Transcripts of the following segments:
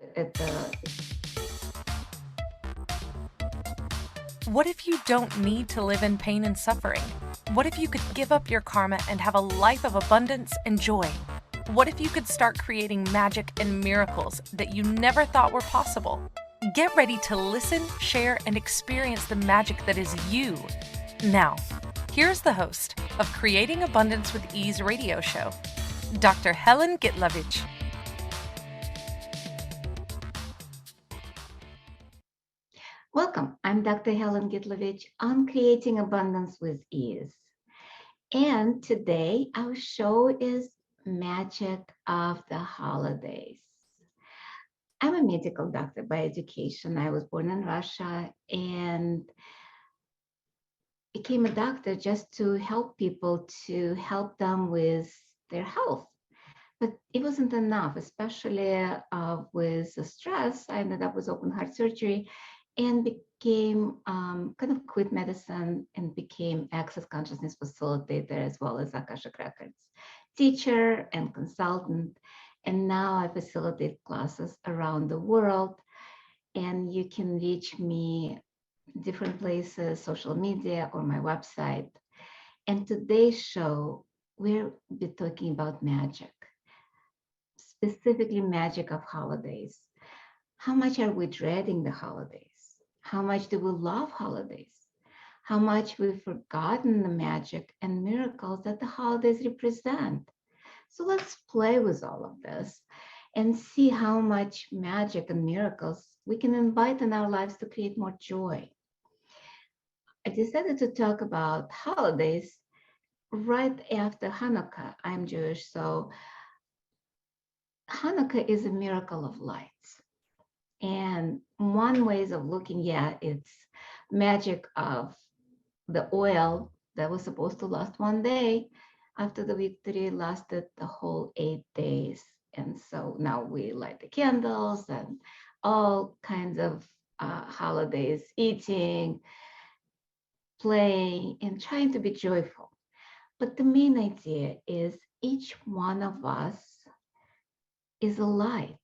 at the What if you don't need to live in pain and suffering? What if you could give up your karma and have a life of abundance and joy? What if you could start creating magic and miracles that you never thought were possible? Get ready to listen, share, and experience the magic that is you. Now, here's the host of Creating Abundance with Ease radio show, Dr. Helen Gitlevich. Welcome. I'm Dr. Helen Gitlevich on Creating Abundance with Ease. And today our show is Magic of the Holidays. I'm a medical doctor by education. I was born in Russia and became a doctor just to help people, to help them with their health. But it wasn't enough, especially with the stress. I ended up with open heart surgery and became kind of quit medicine and became Access Consciousness Facilitator as well as Akashic Records teacher and consultant. And now I facilitate classes around the world. And you can reach me different places, social media or my website. And today's show, we'll be talking about magic, specifically magic of holidays. How much are we dreading the holidays? How much do we love holidays? How much we've forgotten the magic and miracles that the holidays represent? So let's play with all of this and see how much magic and miracles we can invite in our lives to create more joy. I decided to talk about holidays right after Hanukkah. I'm Jewish, so Hanukkah is a miracle of lights. And one ways of looking, it's magic of the oil that was supposed to last one day after the victory lasted the whole 8 days. And so now we light the candles and all kinds of holidays, eating, playing, and trying to be joyful. But the main idea is each one of us is a light.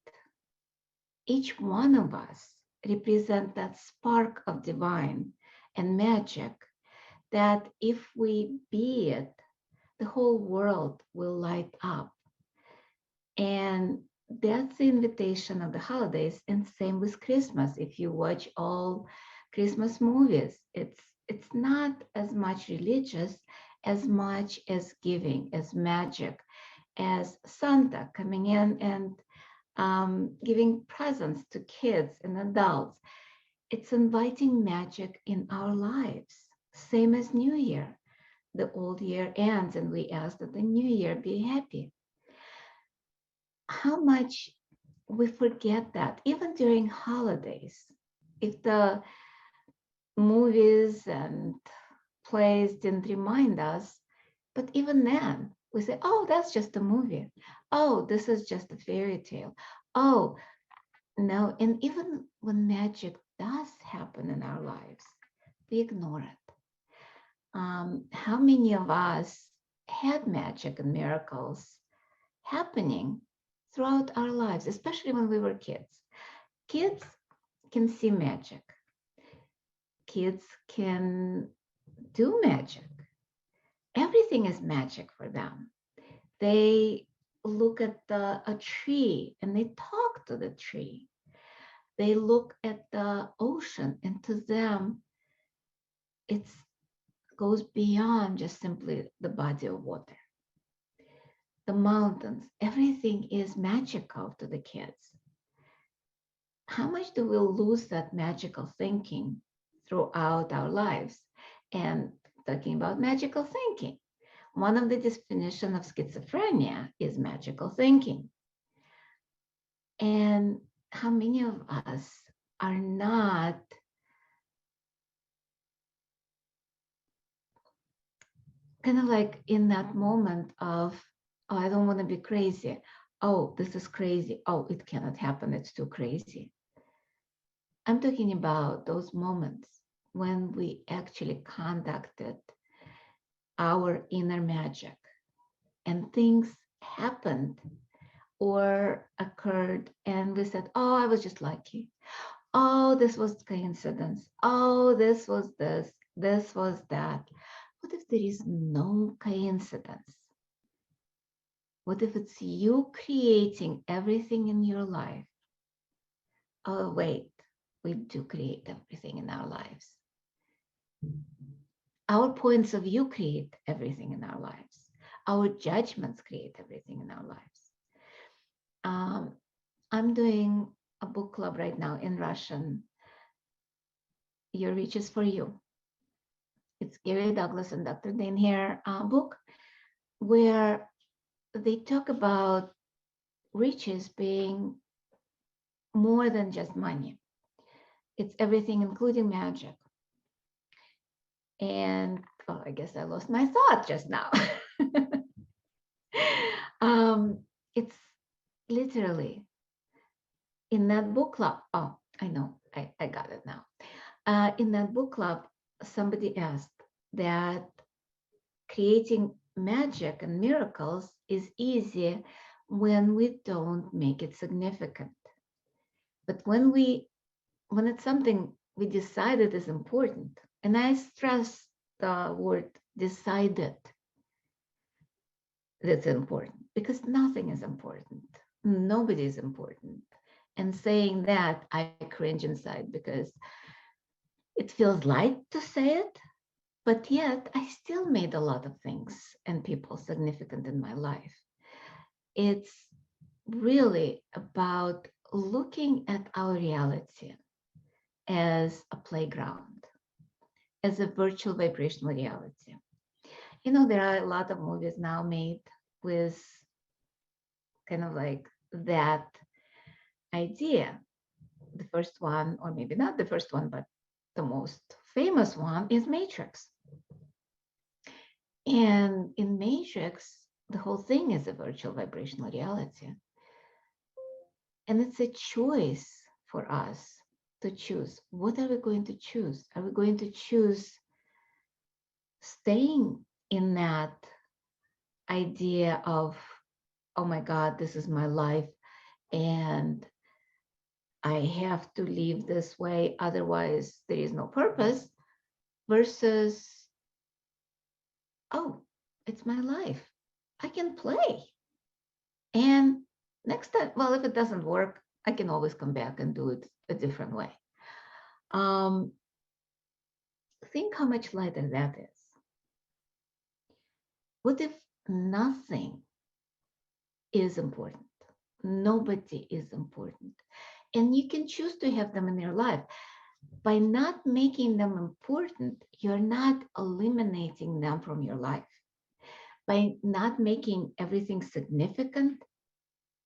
Each one of us represents that spark of divine and magic that if we be it, the whole world will light up. And that's the invitation of the holidays. And same with Christmas. If you watch all Christmas movies, it's not as much religious as much as giving, as magic, as Santa coming in and giving presents to kids and adults. It's inviting magic in our lives. Same as New Year. The old year ends and we ask that the new year be happy. How much we forget that, even during holidays. If the movies and plays didn't remind us, but even then, we say, oh, that's just a movie. Oh, this is just a fairy tale. Oh, no. And even when magic does happen in our lives, we ignore it. How many of us had magic and miracles happening throughout our lives, especially when we were kids? Kids can see magic. Kids can do magic. Everything is magic for them. They look at a tree and they talk to the tree. They look at the ocean, and to them, it goes beyond just simply the body of water. The mountains, everything is magical to the kids. How much do we lose that magical thinking throughout our lives? And talking about magical thinking, one of the definitions of schizophrenia is magical thinking. And how many of us are not kind of like in that moment of, oh, I don't want to be crazy. Oh, this is crazy. Oh, it cannot happen. It's too crazy. I'm talking about those moments when we actually contacted our inner magic and things happened or occurred and we said, oh, I was just lucky. Oh, this was coincidence. Oh, this was this was that. What if there is no coincidence? What if it's you creating everything in your life? Oh, wait, we do create everything in our lives. Our points of view create everything in our lives. Our judgments create everything in our lives. I'm doing a book club right now in Russian. Your Reach is for You. It's Gary Douglas and Dr. Dane Hare book, where they talk about riches being more than just money. It's everything, including magic. And oh, I guess I lost my thought just now. It's literally in that book club. Oh, I know, I got it now. In that book club, somebody asked that creating magic and miracles is easy when we don't make it significant. But when it's something we decided is important, and I stress the word decided, that's important, because nothing is important. Nobody is important. And saying that, I cringe inside because it feels light to say it, but yet I still made a lot of things and people significant in my life. It's really about looking at our reality as a playground, as a virtual vibrational reality. You know, there are a lot of movies now made with kind of like that idea. The first one, or maybe not the first one, but the most famous one is Matrix. And in Matrix, the whole thing is a virtual vibrational reality. And it's a choice for us to choose. What are we going to choose? Are we going to choose staying in that idea of, oh my God, this is my life, and I have to live this way, otherwise there is no purpose, versus, oh, it's my life. I can play. And next time, well, if it doesn't work, I can always come back and do it a different way. Think how much lighter that is. What if nothing is important? Nobody is important. And you can choose to have them in your life. By not making them important, you're not eliminating them from your life. By not making everything significant,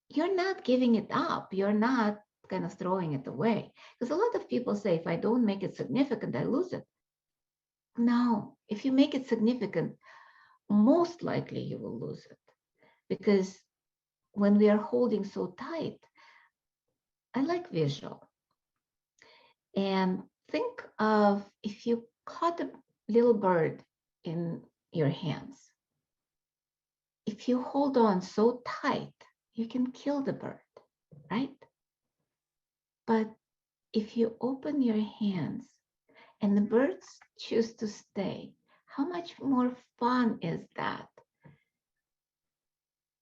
you're not giving it up. You're not kind of throwing it away. Because a lot of people say, if I don't make it significant, I lose it. No, if you make it significant, most likely you will lose it. Because when we are holding so tight, I like visual. And think of if you caught a little bird in your hands. If you hold on so tight, you can kill the bird, right? But if you open your hands and the birds choose to stay, how much more fun is that?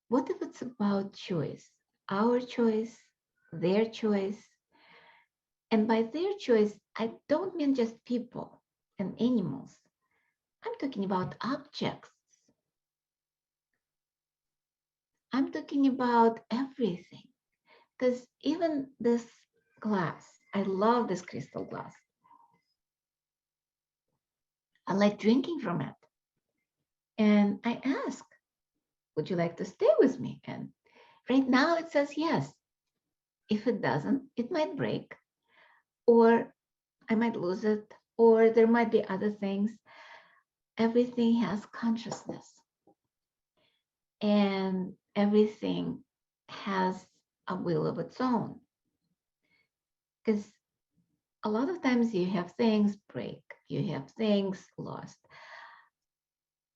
What if it's about choice? Our choice, their choice. And by their choice, I don't mean just people and animals. I'm talking about objects. I'm talking about everything. Because even this glass, I love this crystal glass. I like drinking from it. And I ask, would you like to stay with me? And right now it says yes. If it doesn't, it might break, or I might lose it, or there might be other things. Everything has consciousness, and everything has a will of its own. Because a lot of times you have things break, you have things lost.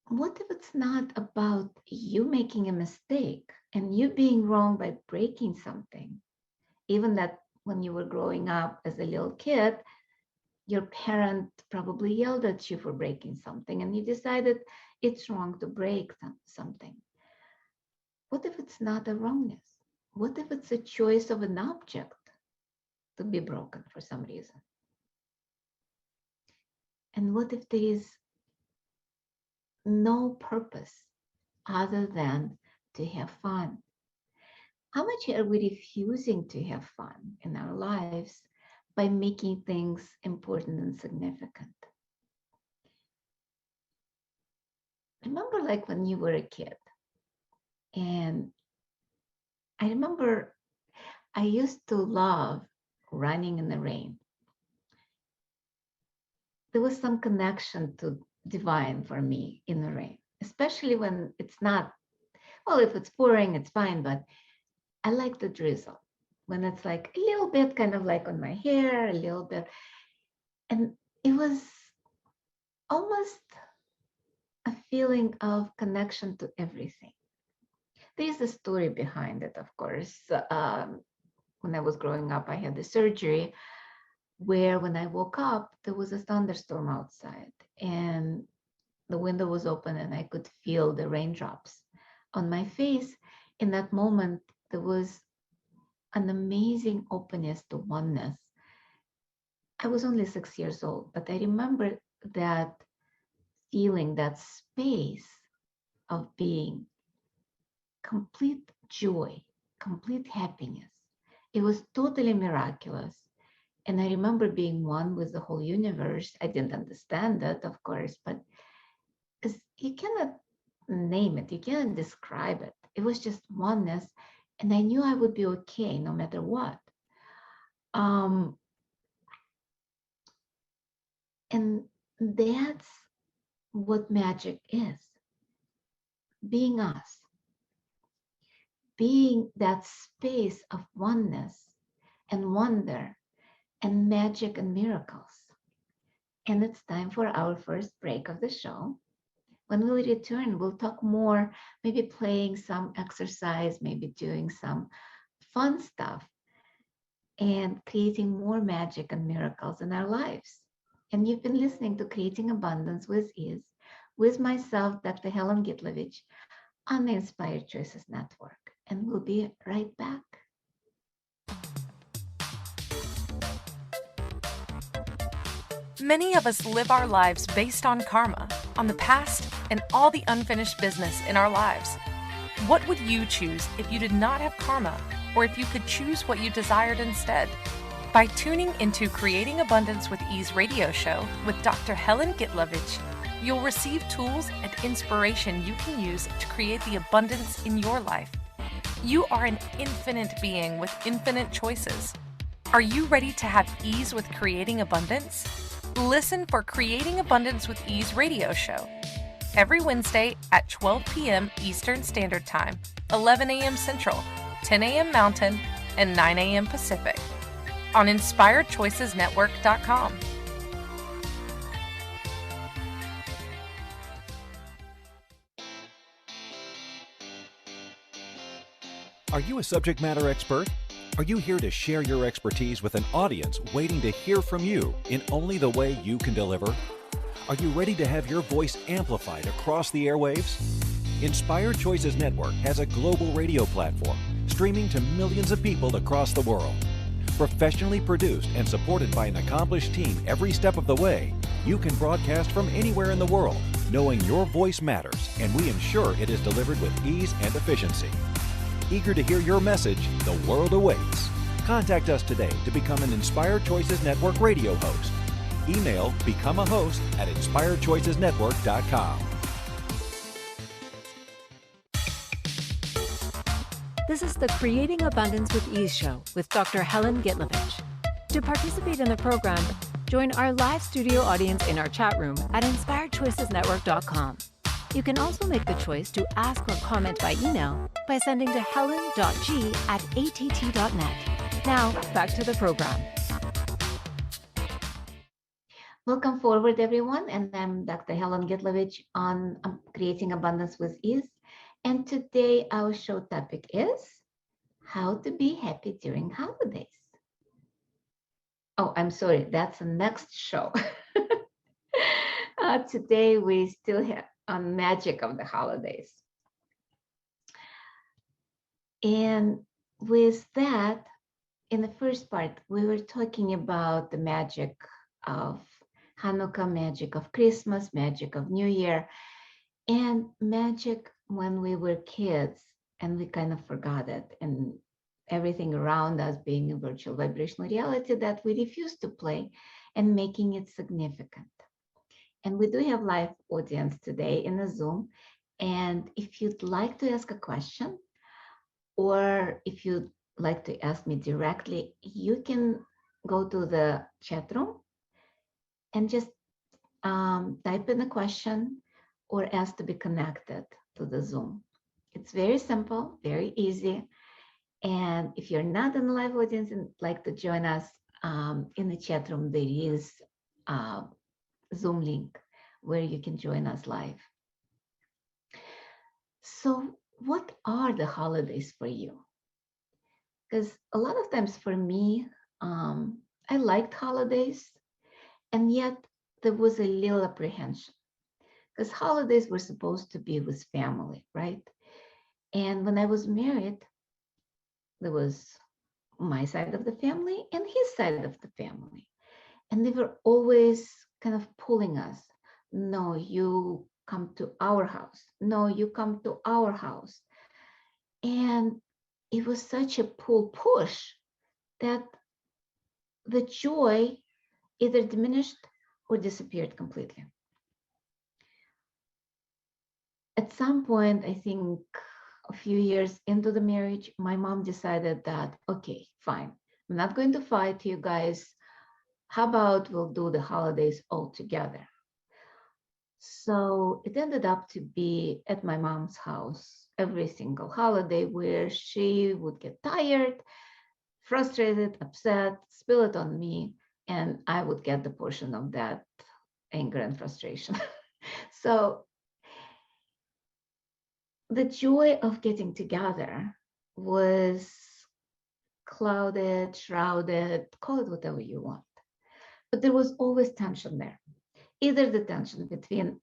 What if it's not about you making a mistake and you being wrong by breaking something? Even that when you were growing up as a little kid, your parent probably yelled at you for breaking something and you decided it's wrong to break something. What if it's not a wrongness? What if it's a choice of an object to be broken for some reason? And what if there is no purpose other than to have fun? How much are we refusing to have fun in our lives by making things important and significant? Remember, like when you were a kid, and I remember I used to love running in the rain. There was some connection to divine for me in the rain, especially when it's not, well, if it's pouring, it's fine, but I like the drizzle when it's like a little bit kind of like on my hair, a little bit. And it was almost a feeling of connection to everything. There's a story behind it, of course. When I was growing up, I had the surgery where when I woke up, there was a thunderstorm outside and the window was open and I could feel the raindrops on my face. In that moment, there was an amazing openness to oneness. I was only 6 years old, but I remember that feeling, that space of being complete joy, complete happiness. It was totally miraculous. And I remember being one with the whole universe. I didn't understand that, of course, but you cannot name it, you cannot describe it. It was just oneness. And I knew I would be okay no matter what. Um, and that's what magic is, being us, being that space of oneness and wonder and magic and miracles. And it's time for our first break of the show. When we return, we'll talk more, maybe playing some exercise, maybe doing some fun stuff, and creating more magic and miracles in our lives. And you've been listening to Creating Abundance with Ease with myself, Dr. Helen Gitlevich, on the Inspired Choices Network. And we'll be right back. Many of us live our lives based on karma, on the past, and all the unfinished business in our lives. What would you choose if you did not have karma, or if you could choose what you desired instead? By tuning into Creating Abundance with Ease radio show with Dr. Helen Gitlevich, you'll receive tools and inspiration you can use to create the abundance in your life. You are an infinite being with infinite choices. Are you ready to have ease with creating abundance? Listen for Creating Abundance with Ease radio show every Wednesday at 12 p.m. Eastern Standard Time, 11 a.m. Central, 10 a.m. Mountain, and 9 a.m. Pacific on InspiredChoicesNetwork.com. Are you a subject matter expert? Are you here to share your expertise with an audience waiting to hear from you in only the way you can deliver? Are you ready to have your voice amplified across the airwaves? Inspired Choices Network has a global radio platform streaming to millions of people across the world. Professionally produced and supported by an accomplished team every step of the way, you can broadcast from anywhere in the world, knowing your voice matters, and we ensure it is delivered with ease and efficiency. Eager to hear your message, the world awaits. Contact us today to become an Inspired Choices Network radio host. Email become a host at inspiredchoicesnetwork.com. This is the Creating Abundance with Ease show with Dr. Helen Gitlevich. To participate in the program, join our live studio audience in our chat room at inspiredchoicesnetwork.com. You can also make the choice to ask or comment by email by sending to helen.g@att.net. Now, back to the program. Welcome forward, everyone. And I'm Dr. Helen Gitlevich on Creating Abundance with Ease. And today our show topic is how to be happy during holidays. Oh, I'm sorry, that's the next show. Today we still have on magic of the holidays. And with that, in the first part, we were talking about the magic of Hanukkah, magic of Christmas, magic of New Year, and magic when we were kids and we kind of forgot it, and everything around us being a virtual vibrational reality that we refuse to play and making it significant. And we do have live audience today in the Zoom. And if you'd like to ask a question, or if you'd like to ask me directly, you can go to the chat room and just type in a question or ask to be connected to the Zoom. It's very simple, very easy. And if you're not in the live audience and like to join us in the chat room, there is a Zoom link where you can join us live. So what are the holidays for you? Because a lot of times for me, I liked holidays, and yet there was a little apprehension because holidays were supposed to be with family, right? And when I was married, there was my side of the family and his side of the family. And they were always kind of pulling us. No, you come to our house. No, you come to our house. And it was such a push that the joy either diminished or disappeared completely. At some point, I think a few years into the marriage, my mom decided that, okay, fine, I'm not going to fight you guys. How about we'll do the holidays all together? So it ended up to be at my mom's house every single holiday, where she would get tired, frustrated, upset, spill it on me, and I would get the portion of that anger and frustration. So the joy of getting together was clouded, shrouded, call it whatever you want. But there was always tension there. Either the tension between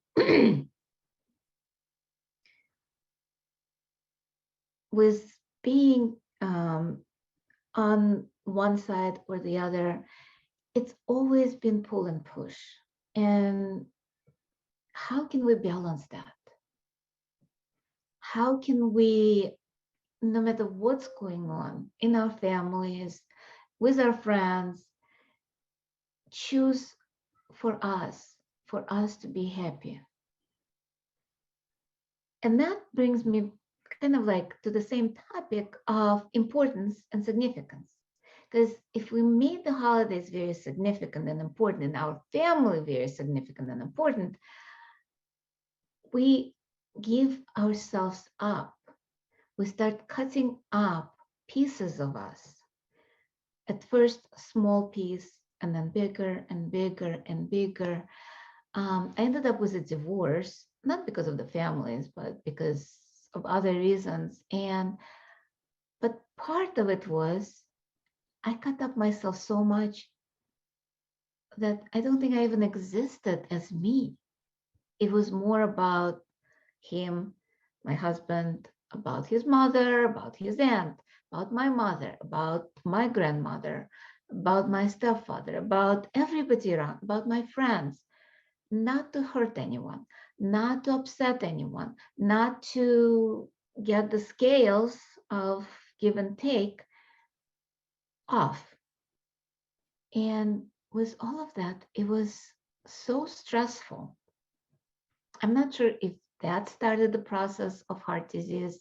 with being on one side or the other, it's always been pull and push. And how can we balance that? How can we, no matter what's going on in our families, with our friends, choose for us to be happy? And that brings me kind of like to the same topic of importance and significance. Because if we made the holidays very significant and important, and our family very significant and important, we give ourselves up. We start cutting up pieces of us. At first, small piece, and then bigger and bigger and bigger. I ended up with a divorce, not because of the families, but because of other reasons. But part of it was I cut up myself so much that I don't think I even existed as me. It was more about him, my husband, about his mother, about his aunt, about my mother, about my grandmother, about my stepfather, about everybody around, about my friends, not to hurt anyone, not to upset anyone, not to get the scales of give and take off. And with all of that, it was so stressful. I'm not sure if that started the process of heart disease,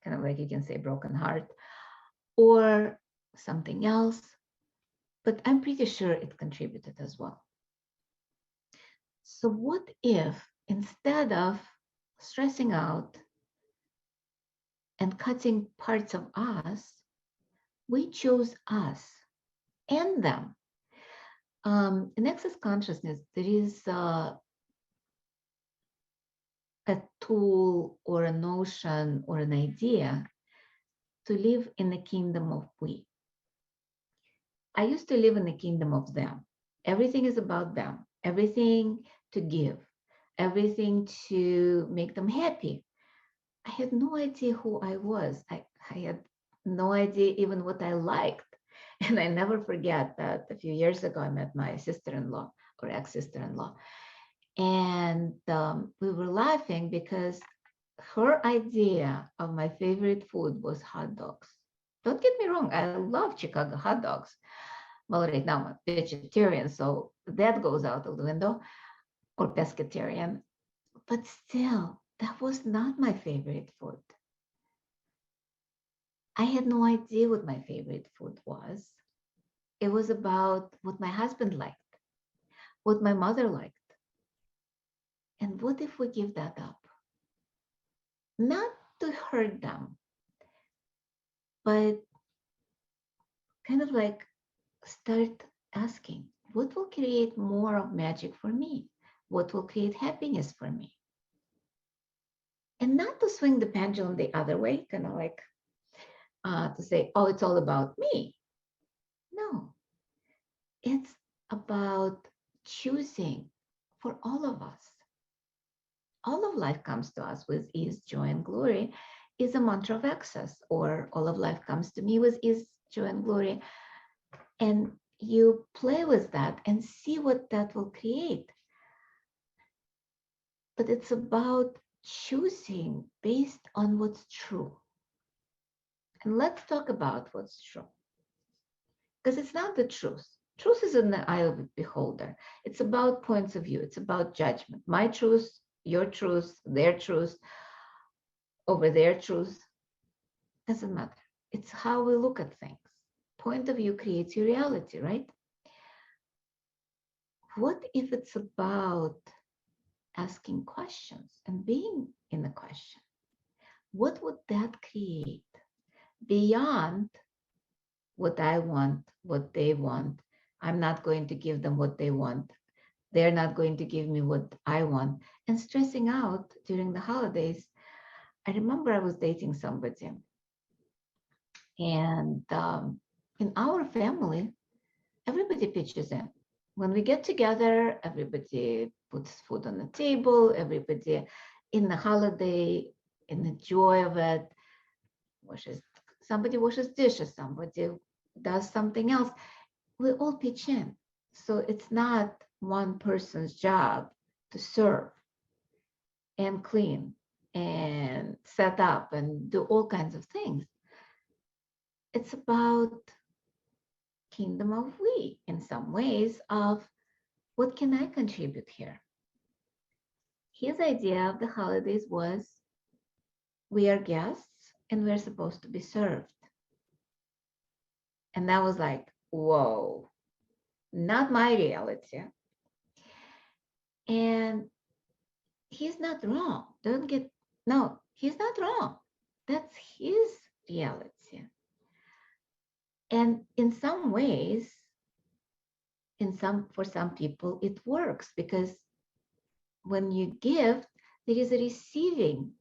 kind of like you can say broken heart, or something else, but I'm pretty sure it contributed as well. So what if instead of stressing out and cutting parts of us, we chose us and them? In access consciousness, there is a tool or a notion or an idea to live in the kingdom of we. I used to live in the kingdom of them. Everything is about them, everything to give, everything to make them happy. I had no idea who I was. I had no idea even what I liked. And I never forget that a few years ago, I met my sister-in-law or ex-sister-in-law. And we were laughing because her idea of my favorite food was hot dogs. Don't get me wrong, I love Chicago hot dogs. Well, right now I'm a vegetarian, so that goes out of the window, or pescatarian. But still, that was not my favorite food. I had no idea what my favorite food was. It was about what my husband liked, what my mother liked. And what if we give that up? Not to hurt them, but kind of like start asking, what will create more of magic for me? What will create happiness for me? And not to swing the pendulum the other way, kind of like to say, oh, it's all about me. No, it's about choosing for all of us. All of life comes to us with ease, joy, and glory is a mantra of access, or all of life comes to me with ease, joy, and glory. And you play with that and see what that will create. But it's about choosing based on what's true. And let's talk about what's true. Because it's not the truth. Truth is in the eye of the beholder. It's about points of view. It's about judgment. My truth, your truth, their truth, over their truth. Doesn't matter. It's how we look at things. Point of view creates your reality, right? What if it's about asking questions and being in the question? What would that create beyond what I want, what they want? I'm not going to give them what they want. They're not going to give me what I want. And stressing out during the holidays. I remember I was dating somebody, and in our family, everybody pitches in. When we get together, everybody puts food on the table, everybody in the holiday, in the joy of it, somebody washes dishes, somebody does something else. We all pitch in. So it's not one person's job to serve and clean and set up and do all kinds of things. It's about kingdom of we in some ways of what can I contribute here? His idea of the holidays was we are guests and we're supposed to be served. And that was like, whoa, not my reality. And he's not wrong. No, he's not wrong. That's his reality. And in some ways, for some people, it works because when you give, there is a receiving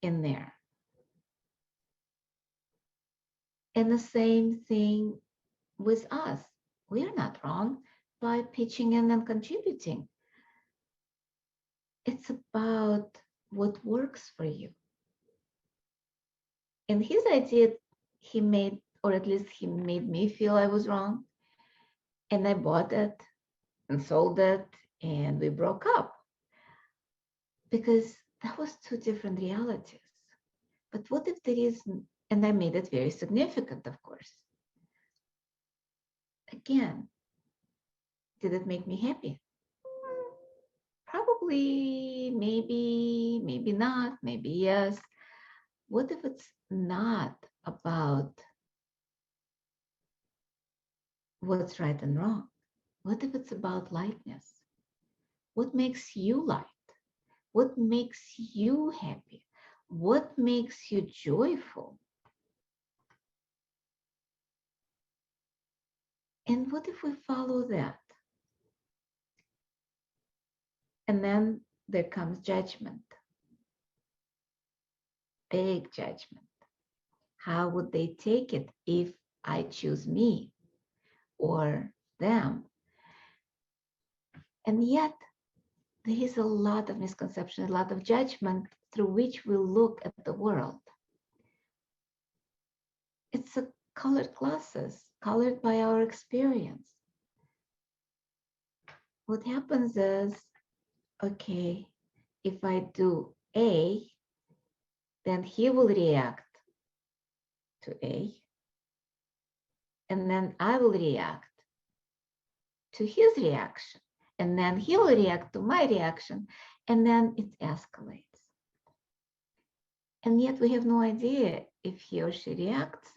in there. And the same thing with us. We are not wrong by pitching in and contributing. It's about what works for you. And his idea, he made, or at least he made me feel I was wrong. And I bought it and sold it, and we broke up because that was two different realities. But what if there is, and I made it very significant, of course. Again, did it make me happy? Probably, maybe not, maybe yes. What if it's not about what's right and wrong? What if it's about lightness? What makes you light? What makes you happy? What makes you joyful? And what if we follow that? And then there comes judgment, big judgment. How would they take it if I choose me or them? And yet, there is a lot of misconception, a lot of judgment through which we look at the world. It's a colored glasses, colored by our experience. What happens is, okay, if I do A, then he will react to A, and then I will react to his reaction, and then he will react to my reaction, and then it escalates. And yet we have no idea if he or she reacts.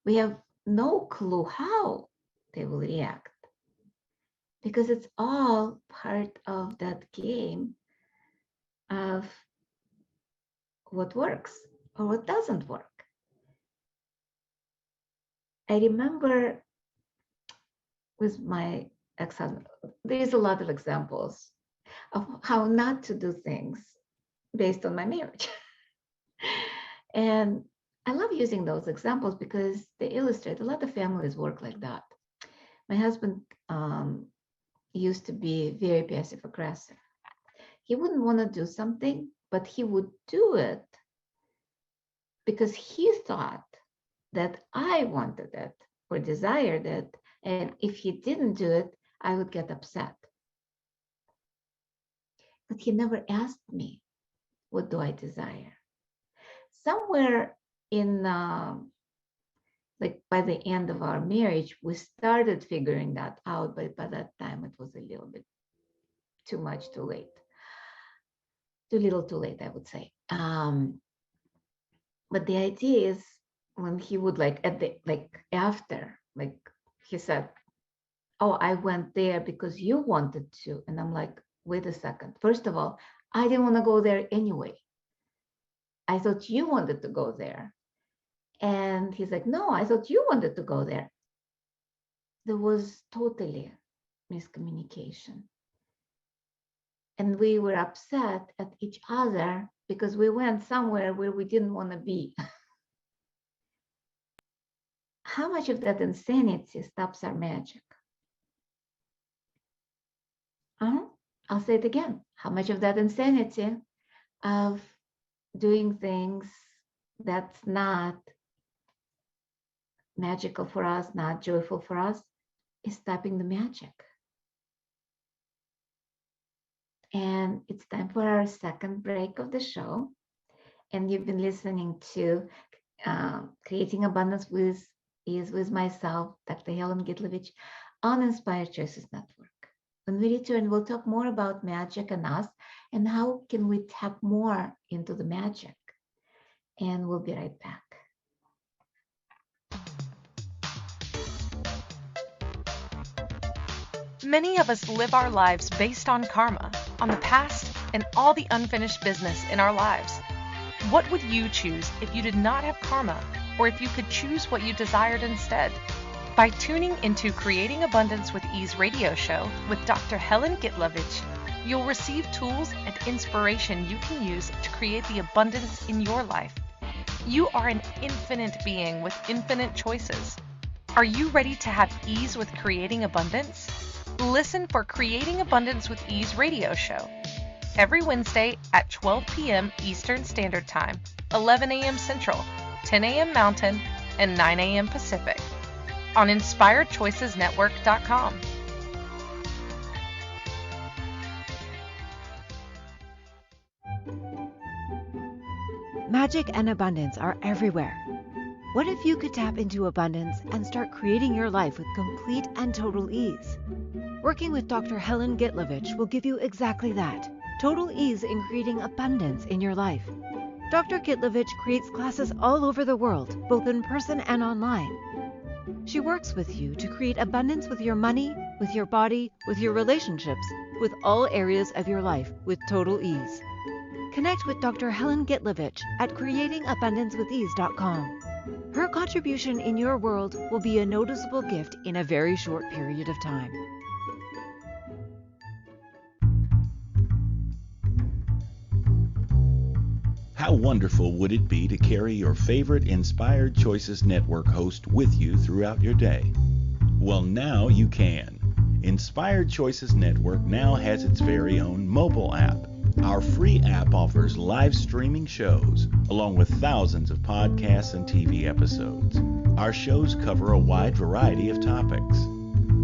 We have no clue how they will react, because it's all part of that game of what works or what doesn't work. I remember with my ex-husband, there's a lot of examples of how not to do things based on my marriage. And I love using those examples because they illustrate a lot of families work like that. My husband used to be very passive aggressive. He wouldn't want to do something, but he would do it because he thought that I wanted it or desired it. And if he didn't do it, I would get upset. But he never asked me, what do I desire? Somewhere in, like by the end of our marriage, we started figuring that out, but by that time it was a little bit too much, too late. Too little, too late, I would say. But the idea is when he would after he said, oh, I went there because you wanted to. And I'm like, wait a second. First of all, I didn't want to go there anyway. I thought you wanted to go there. And he's like, no, I thought you wanted to go there. There was totally miscommunication. And we were upset at each other because we went somewhere where we didn't want to be. How much of that insanity stops our magic? I'll say it again. How much of that insanity of doing things that's not magical for us, not joyful for us, is stopping the magic? And it's time for our second break of the show. And you've been listening to Creating Abundance with myself, Dr. Helen Gitlevich, on Inspired Choices Network. When we return, we'll talk more about magic and us and how can we tap more into the magic. And we'll be right back. Many of us live our lives based on karma, on the past, and all the unfinished business in our lives. What would you choose if you did not have karma, or if you could choose what you desired instead? By tuning into Creating Abundance with Ease radio show with Dr. Helen Gitlevich, you'll receive tools and inspiration you can use to create the abundance in your life. You are an infinite being with infinite choices. Are you ready to have ease with creating abundance? Listen for Creating Abundance with Ease radio show every Wednesday at 12 p.m. Eastern Standard Time, 11 a.m. Central, 10 a.m. Mountain, and 9 a.m. Pacific on InspiredChoicesNetwork.com. Magic and abundance are everywhere. What if you could tap into abundance and start creating your life with complete and total ease? Working with Dr. Helen Gitlevich will give you exactly that, total ease in creating abundance in your life. Dr. Gitlevich creates classes all over the world, both in person and online. She works with you to create abundance with your money, with your body, with your relationships, with all areas of your life with total ease. Connect with Dr. Helen Gitlevich at creatingabundancewithease.com. Her contribution in your world will be a noticeable gift in a very short period of time. How wonderful would it be to carry your favorite Inspired Choices Network host with you throughout your day? Well, now you can. Inspired Choices Network now has its very own mobile app. Our free app offers live streaming shows, along with thousands of podcasts and TV episodes. Our shows cover a wide variety of topics.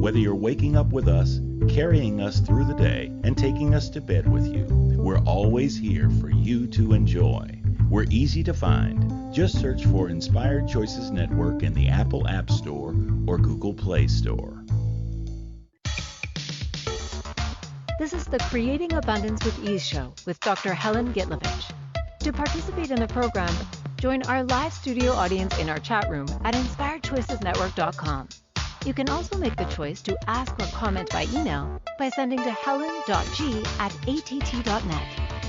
Whether you're waking up with us, carrying us through the day, and taking us to bed with you, we're always here for you to enjoy. We're easy to find. Just search for Inspired Choices Network in the Apple App Store or Google Play Store. This is the Creating Abundance with Ease show with Dr. Helen Gitlevich. To participate in the program, join our live studio audience in our chat room at inspiredchoicesnetwork.com. You can also make the choice to ask or comment by email by sending to helen.g@att.net.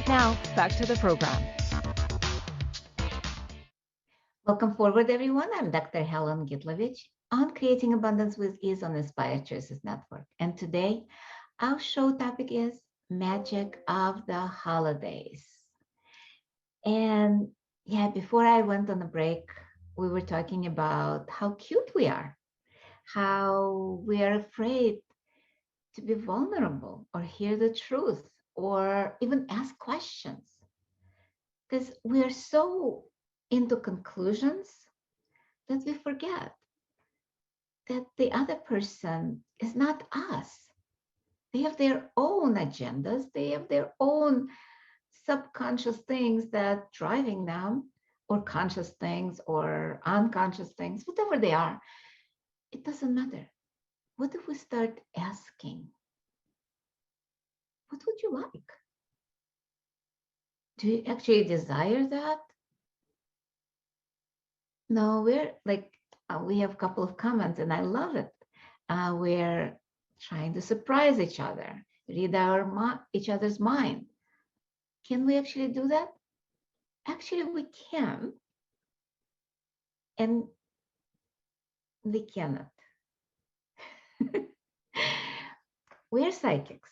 Now, back to the program. Welcome forward, everyone. I'm Dr. Helen Gitlevich on Creating Abundance with Ease on Inspired Choices Network. And today, our show topic is Magic of the Holidays. And yeah, before I went on a break, we were talking about how cute we are, how we are afraid to be vulnerable or hear the truth or even ask questions. Because we are so into conclusions that we forget that the other person is not us. They have their own agendas. They have their own subconscious things that driving them, or conscious things or unconscious things, whatever they are. It doesn't matter. What if we start asking, what would you like? Do you actually desire that? No, we're like, we have a couple of comments and I love it. We're trying to surprise each other, read each other's mind. Can we actually do that? Actually, we can. And we cannot. We're psychics.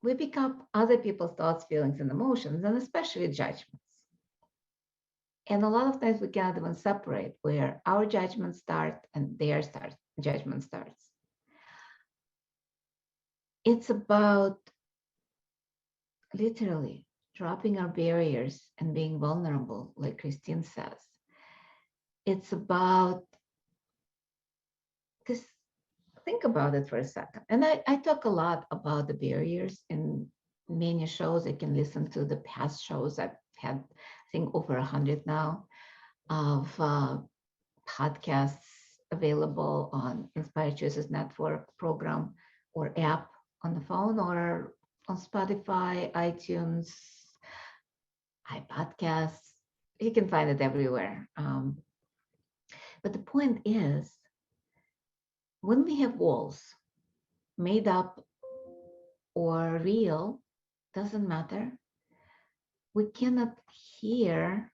We pick up other people's thoughts, feelings, and emotions, and especially judgments. And a lot of times we cannot even separate where our judgments start and their judgment starts. It's about literally dropping our barriers and being vulnerable, like Christine says. It's about, because think about it for a second. And I talk a lot about the barriers in many shows. You can listen to the past shows. I've had, I think, over 100 now of podcasts available on Inspired Choices Network program or app on the phone or on Spotify, iTunes, iPodcasts. You can find it everywhere. But the point is, when we have walls, made up or real, doesn't matter, we cannot hear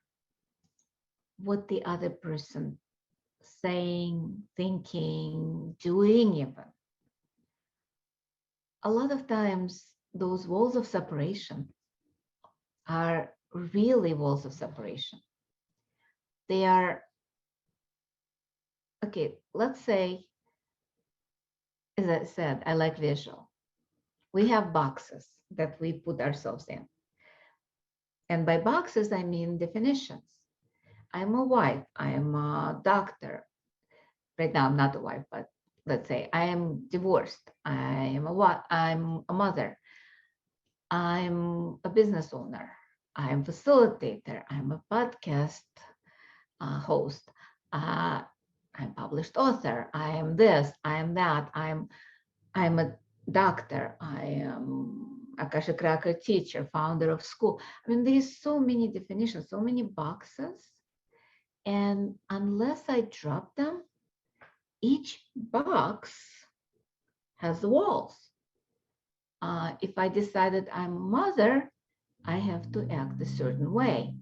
what the other person saying, thinking, doing even. A lot of times, those walls of separation are really walls of separation. They are, okay, let's say, as I said, I like visual. We have boxes that we put ourselves in. And by boxes, I mean definitions. I'm a wife, I am a doctor. Right now, I'm not a wife, but let's say I am divorced. I'm a mother. I'm a business owner. I'm a facilitator. I'm a podcast host. I'm a published author. I am this. I am that. I'm a doctor. I am Akashic Record teacher, founder of school. I mean, there's so many definitions, so many boxes. And unless I drop them, each box has the walls. If I decided I'm a mother, I have to act a certain way.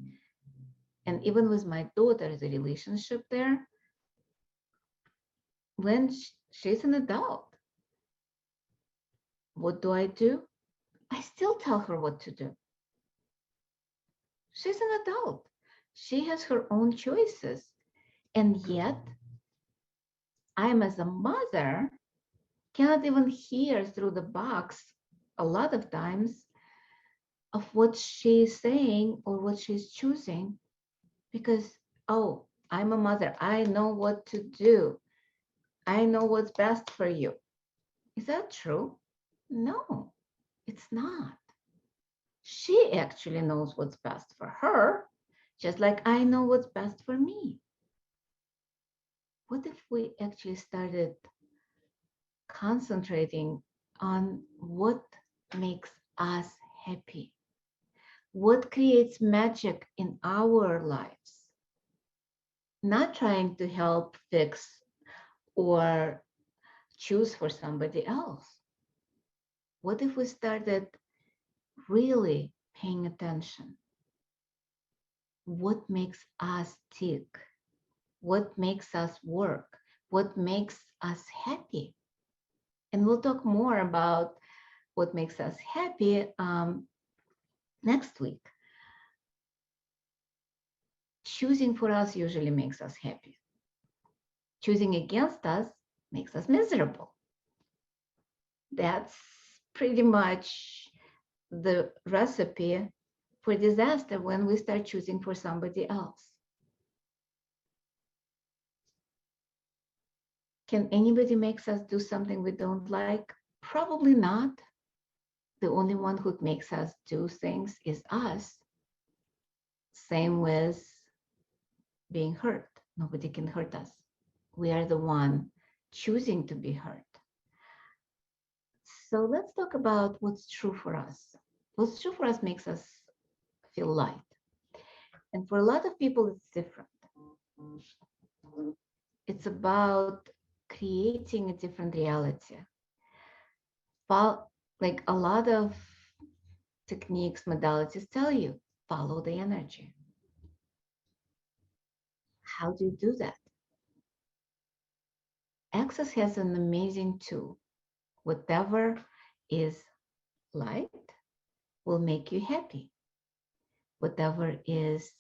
And even with my daughter, the relationship there, when she's an adult, what do? I still tell her what to do. She's an adult. She has her own choices. And yet, I'm as a mother, cannot even hear through the box a lot of times of what she's saying or what she's choosing because, oh, I'm a mother. I know what to do. I know what's best for you. Is that true? No, it's not. She actually knows what's best for her, just like I know what's best for me. What if we actually started concentrating on what makes us happy? What creates magic in our lives? Not trying to help fix or choose for somebody else. What if we started really paying attention? What makes us tick? What makes us work? What makes us happy? And we'll talk more about what makes us happy next week. Choosing for us usually makes us happy. Choosing against us makes us miserable. That's pretty much the recipe for disaster when we start choosing for somebody else. Can anybody make us do something we don't like? Probably not. The only one who makes us do things is us. Same with being hurt. Nobody can hurt us. We are the one choosing to be hurt. So let's talk about what's true for us. What's true for us makes us feel light. And for a lot of people, it's different. It's about creating a different reality. Like a lot of techniques, modalities tell you, follow the energy. How do you do that? Access has an amazing tool. Whatever is light will make you happy. Whatever is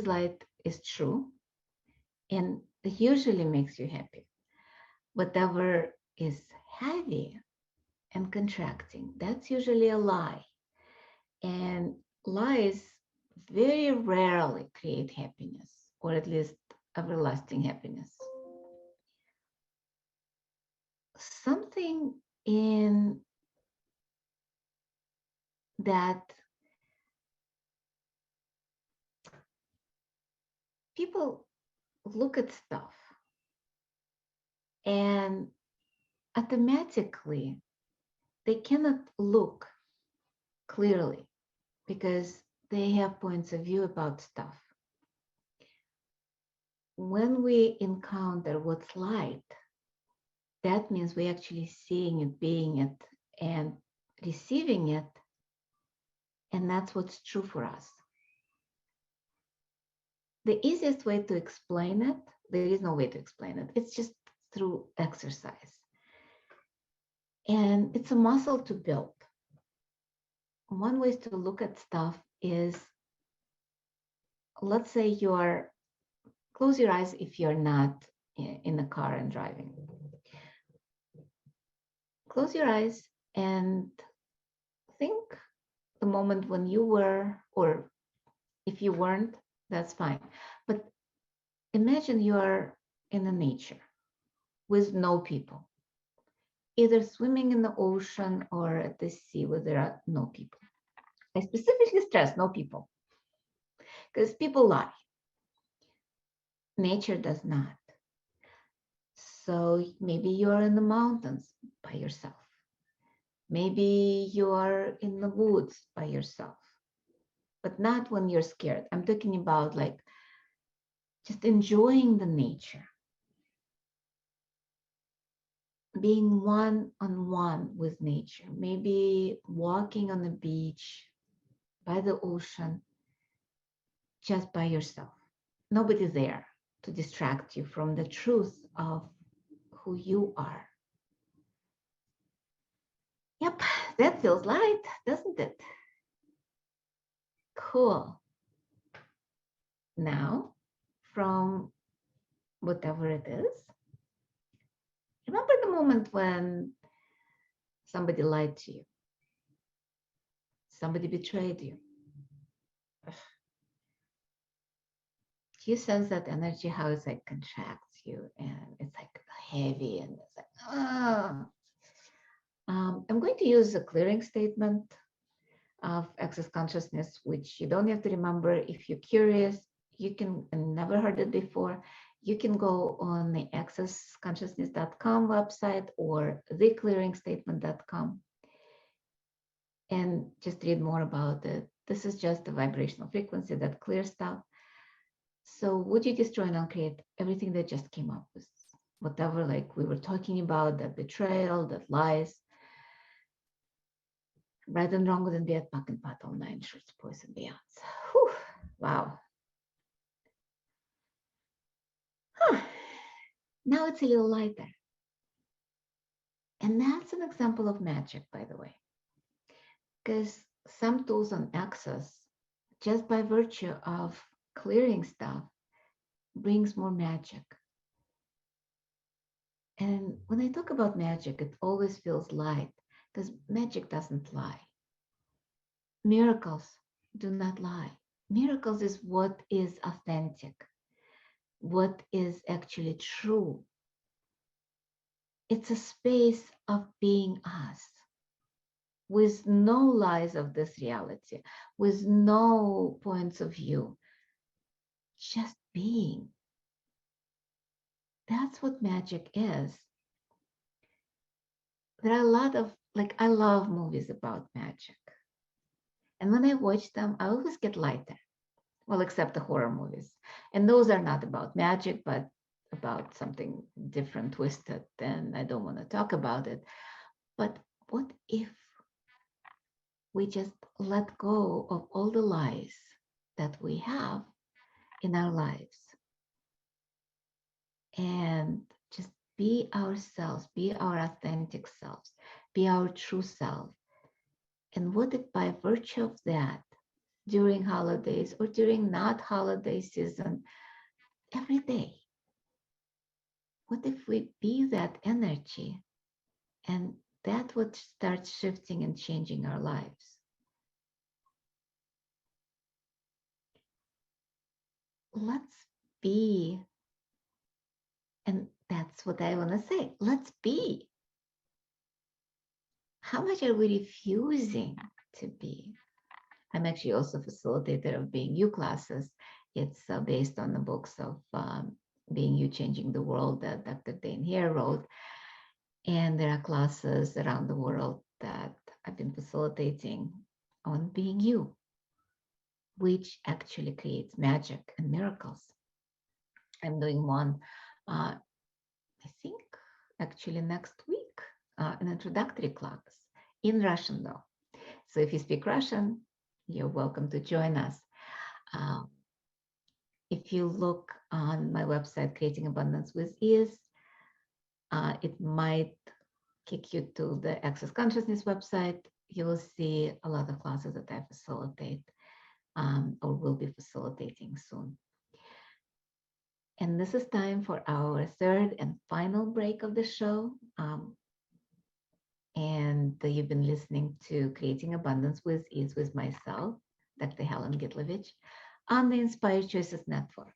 light is true and usually makes you happy. Whatever is heavy and contracting, that's usually a lie. And lies very rarely create happiness, or at least everlasting happiness. Something in that people look at stuff and automatically they cannot look clearly because they have points of view about stuff. When we encounter what's light, that means we're actually seeing it, being it, and receiving it. And that's what's true for us. The easiest way to explain it, there is no way to explain it. It's just through exercise. And it's a muscle to build. One way to look at stuff is, let's say close your eyes if you're not in the car and driving. Close your eyes and think the moment when you were, or if you weren't, that's fine. But imagine you're in the nature with no people, either swimming in the ocean or at the sea where there are no people. I specifically stress no people because people lie. Nature does not. So maybe you're in the mountains by yourself. Maybe you are in the woods by yourself, but not when you're scared. I'm talking about like just enjoying the nature, being one-on-one with nature, maybe walking on the beach, by the ocean, just by yourself. nobody there to distract you from the truth of who you are. Yep, that feels light, doesn't it? Cool. Now, from whatever it is, remember the moment when somebody lied to you, somebody betrayed you. Do you sense that energy, how it's like contracts you and it's like heavy and it's like, ah. I'm going to use a clearing statement of access consciousness, which you don't have to remember. If you're curious, you can, and never heard it before, you can go on the accessconsciousness.com website or theclearingstatement.com and just read more about it. This is just a vibrational frequency that clears stuff. So would you destroy and uncreate everything that just came up with whatever, like we were talking about, that betrayal, that lies, right and wrong, wouldn't be at Puck and Pat, all nine shorts, poison beyonds. Whew, wow. Huh. Now it's a little lighter. And that's an example of magic, by the way, because some tools on Access, just by virtue of clearing stuff, brings more magic. And when I talk about magic, it always feels light, because magic doesn't lie. Miracles do not lie. Miracles is what is authentic, what is actually true. It's a space of being us, with no lies of this reality, with no points of view, just being. That's what magic is. There are a lot of, like, I love movies about magic. And when I watch them, I always get lighter. Well, except the horror movies. And those are not about magic, but about something different, twisted, and I don't want to talk about it. But what if we just let go of all the lies that we have in our lives and just be ourselves, be our authentic selves, be our true self? And what if by virtue of that, during holidays or during not holiday season, every day, what if we be that energy, and that would start shifting and changing our lives? Let's be, and that's what I want to say, let's be. How much are we refusing to be? I'm actually also a facilitator of Being You classes. It's based on the books of Being You, Changing the World that Dr. Dane Hare wrote. And there are classes around the world that I've been facilitating on being you, which actually creates magic and miracles. I'm doing one, I think, actually next week, an introductory class in Russian, though. So if you speak Russian, you're welcome to join us. If you look on my website, Creating Abundance with Ease, it might kick you to the Access Consciousness website. You will see a lot of classes that I facilitate or will be facilitating soon. And this is time for our third and final break of the show. And you've been listening to Creating Abundance with Ease with myself, Dr. Helen Gitlevich, on the Inspired Choices Network.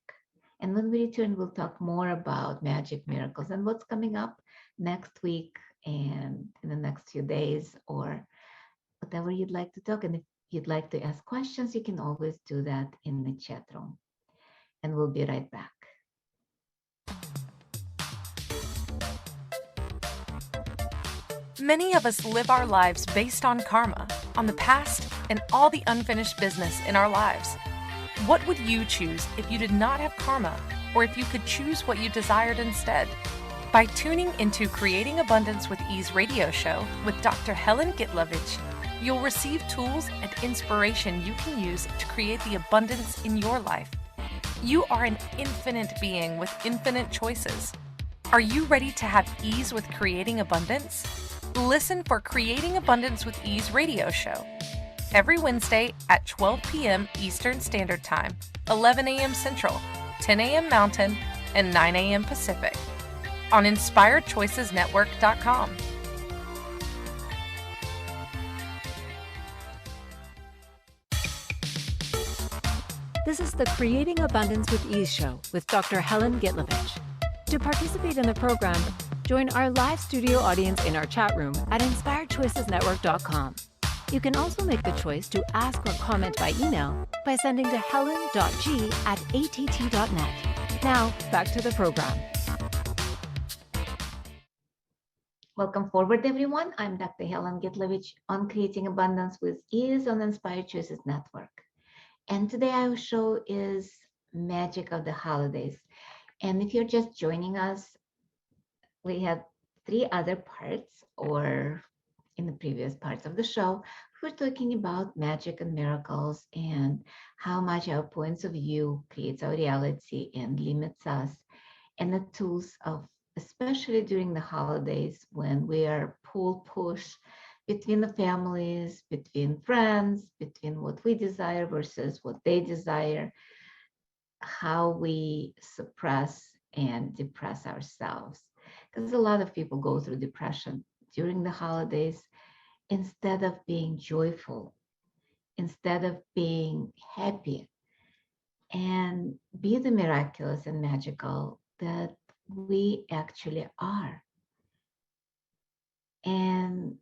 And when we return, we'll talk more about magic, miracles, and what's coming up next week and in the next few days, or whatever you'd like to talk. And if you'd like to ask questions, you can always do that in the chat room. And we'll be right back. Many of us live our lives based on karma, on the past, and all the unfinished business in our lives. What would you choose if you did not have karma, or if you could choose what you desired instead? By tuning into Creating Abundance with Ease radio show with Dr. Helen Gitlevich, you'll receive tools and inspiration you can use to create the abundance in your life. You are an infinite being with infinite choices. Are you ready to have ease with creating abundance? Listen for Creating Abundance with Ease radio show every Wednesday at 12 p.m. Eastern Standard Time, 11 a.m. Central, 10 a.m. Mountain, and 9 a.m. Pacific on InspiredChoicesNetwork.com. This is the Creating Abundance with Ease show with Dr. Helen Gitlevich. To participate in the program, join our live studio audience in our chat room at InspiredChoicesNetwork.com. You can also make the choice to ask or comment by email by sending to helen.g@att.net. Now, back to the program. Welcome forward, everyone. I'm Dr. Helen Gitlevich on Creating Abundance with Ease on Inspired Choices Network. And today our show is Magic of the Holidays. And if you're just joining us, we had 3 other parts, or in the previous parts of the show, we're talking about magic and miracles and how much our points of view creates our reality and limits us, and the tools of, especially during the holidays when we are push between the families, between friends, between what we desire versus what they desire, how we suppress and depress ourselves. Because a lot of people go through depression during the holidays instead of being joyful, instead of being happy, and be the miraculous and magical that we actually are. And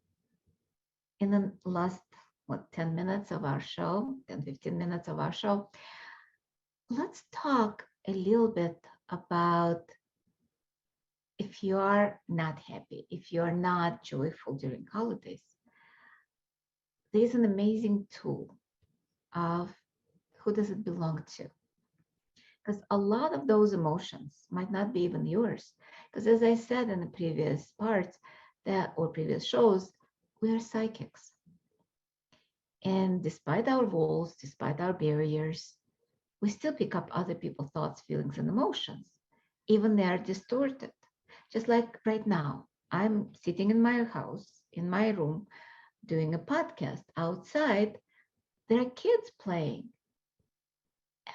in the last 10 minutes of our show, 15 minutes of our show, let's talk a little bit about if you are not happy, if you are not joyful during holidays. There's an amazing tool of who does it belong to? Because a lot of those emotions might not be even yours. Because as I said in the previous parts or previous shows, we are psychics. And despite our walls, despite our barriers, we still pick up other people's thoughts, feelings, and emotions, even they are distorted. Just like right now, I'm sitting in my house, in my room, doing a podcast. Outside, there are kids playing.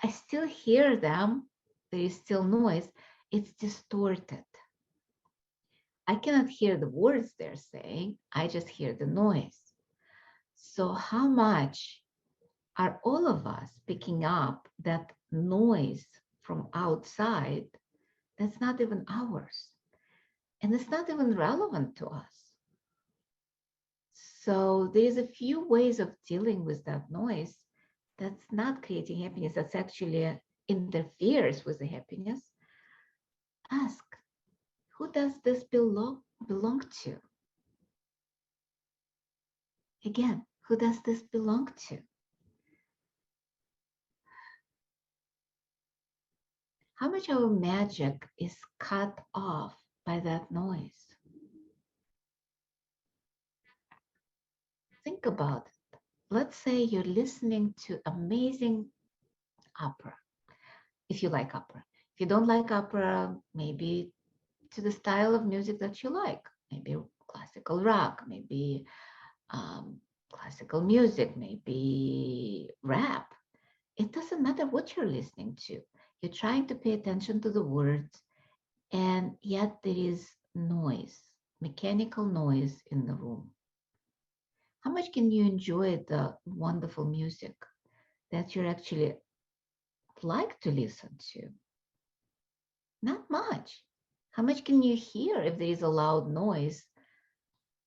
I still hear them. There is still noise. It's distorted. I cannot hear the words they're saying. I just hear the noise. So how much are all of us picking up that noise from outside that's not even ours? And it's not even relevant to us. So there's a few ways of dealing with that noise that's not creating happiness, that's actually interferes with the happiness. Ask, who does this belong to? Again, who does this belong to? How much of our magic is cut off by that noise? Think about it. Let's say you're listening to amazing opera, if you like opera. If you don't like opera, maybe to the style of music that you like, maybe classical rock, maybe classical music, maybe rap. It doesn't matter what you're listening to. You're trying to pay attention to the words, and yet there is noise, mechanical noise in the room. How much can you enjoy the wonderful music that you actually like to listen to? Not much. How much can you hear if there is a loud noise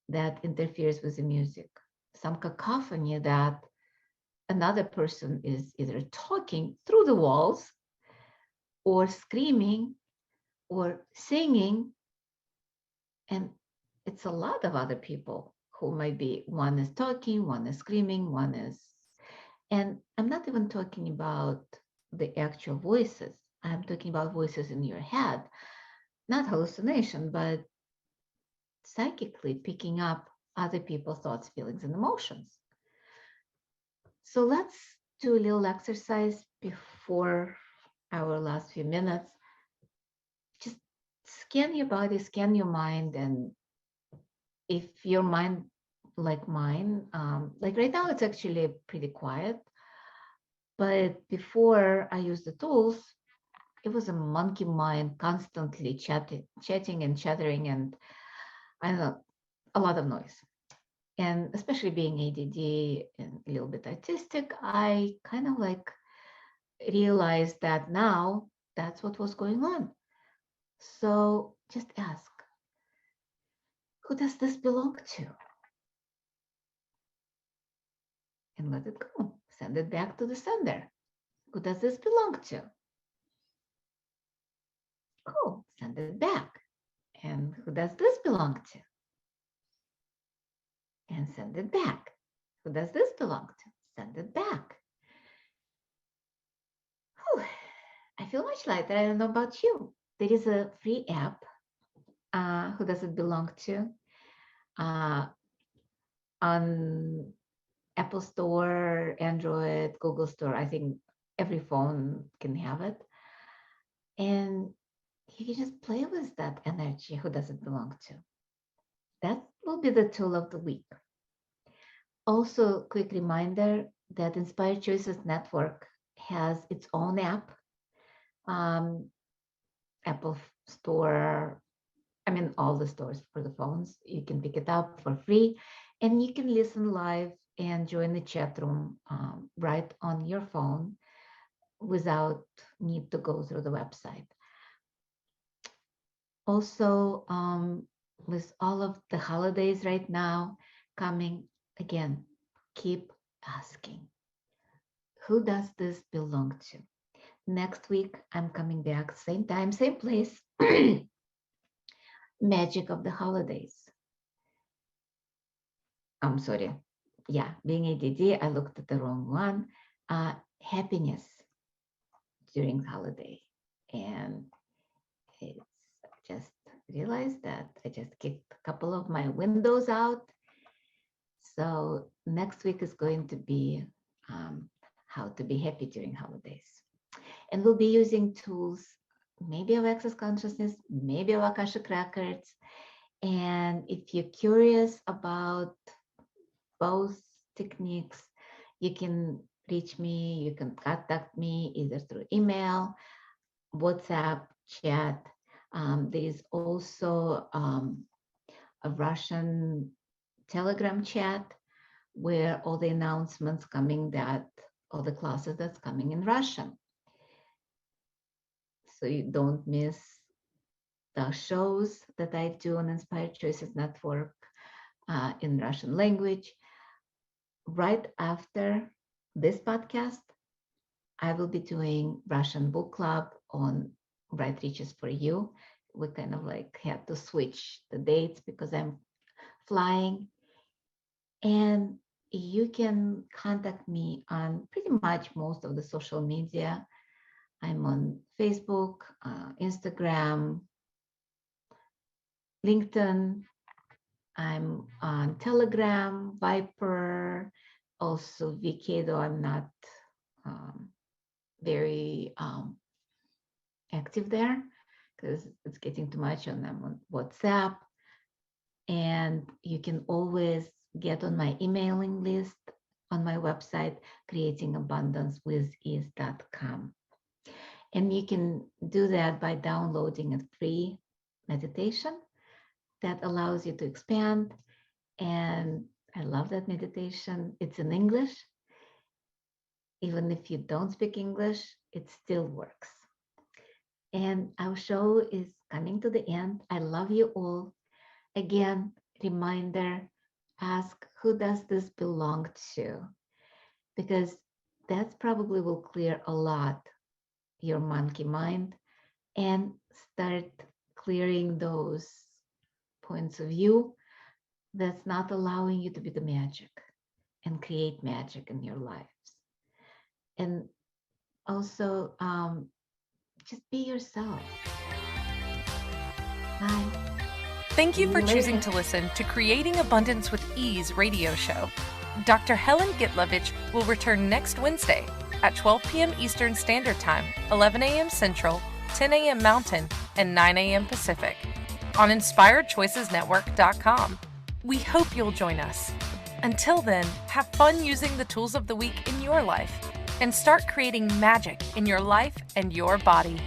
that interferes with the music? Some cacophony that another person is either talking through the walls or screaming or singing. And it's a lot of other people who might be, one is talking, one is screaming, one is, and I'm not even talking about the actual voices. I'm talking about voices in your head, not hallucination, but psychically picking up other people's thoughts, feelings, and emotions. So let's do a little exercise before our last few minutes, just scan your body, scan your mind. And if your mind, like mine, like right now, it's actually pretty quiet. But before I used the tools, it was a monkey mind, constantly chatting and chattering, and I don't know, a lot of noise. And especially being ADD and a little bit autistic, I kind of like realized that now that's what was going on. So just ask, who does this belong to? And let it go. Send it back to the sender. Who does this belong to? Cool. Send it back. And who does this belong to? And send it back. Who does this belong to? Send it back. Whew. I feel much lighter. I don't know about you. There is a free app. Who does it belong to? On Apple Store, Android, Google Store. I think every phone can have it. And you can just play with that energy. Who does it belong to? That will be the tool of the week. Also, quick reminder that Inspired Choices Network has its own app. Apple Store, I mean, all the stores for the phones. You can pick it up for free, and you can listen live and join the chat room right on your phone without need to go through the website. Also, with all of the holidays right now coming, again, keep asking, who does this belong to? Next week, I'm coming back, same time, same place. Magic of the holidays. I'm sorry. Yeah, being ADD, I looked at the wrong one. Happiness during holiday. And it's just realized that I just kicked a couple of my windows out. So next week is going to be how to be happy during holidays. And we'll be using tools, maybe of Access Consciousness, maybe of Akashic Records. And if you're curious about both techniques, you can reach me, you can contact me either through email, WhatsApp, chat. There is also a Russian Telegram chat where all the announcements coming, that all the classes that's coming in Russian. So you don't miss the shows that I do on Inspired Choices Network in Russian language. Right after this podcast, I will be doing Russian book club on Bright Reaches for You. We kind of like had to switch the dates because I'm flying. And you can contact me on pretty much most of the social media. I'm on Facebook, Instagram, LinkedIn. I'm on Telegram, Viper, also VK, though I'm not very active there because it's getting too much, and I'm on WhatsApp. And you can always get on my emailing list on my website, creatingabundancewithease.com. And you can do that by downloading a free meditation that allows you to expand. And I love that meditation. It's in English. Even if you don't speak English, it still works. And our show is coming to the end. I love you all. Again, reminder, ask, who does this belong to? Because that probably will clear a lot your monkey mind and start clearing those points of view that's not allowing you to be the magic and create magic in your lives. And also, just be yourself. Bye. Thank you for See you choosing later. to listen to Creating Abundance with Ease radio show. Dr. Helen Gitlevich will return next Wednesday at 12 p.m. Eastern Standard Time, 11 a.m. Central, 10 a.m. Mountain, and 9 a.m. Pacific on InspiredChoicesNetwork.com. We hope you'll join us. Until then, have fun using the tools of the week in your life and start creating magic in your life and your body.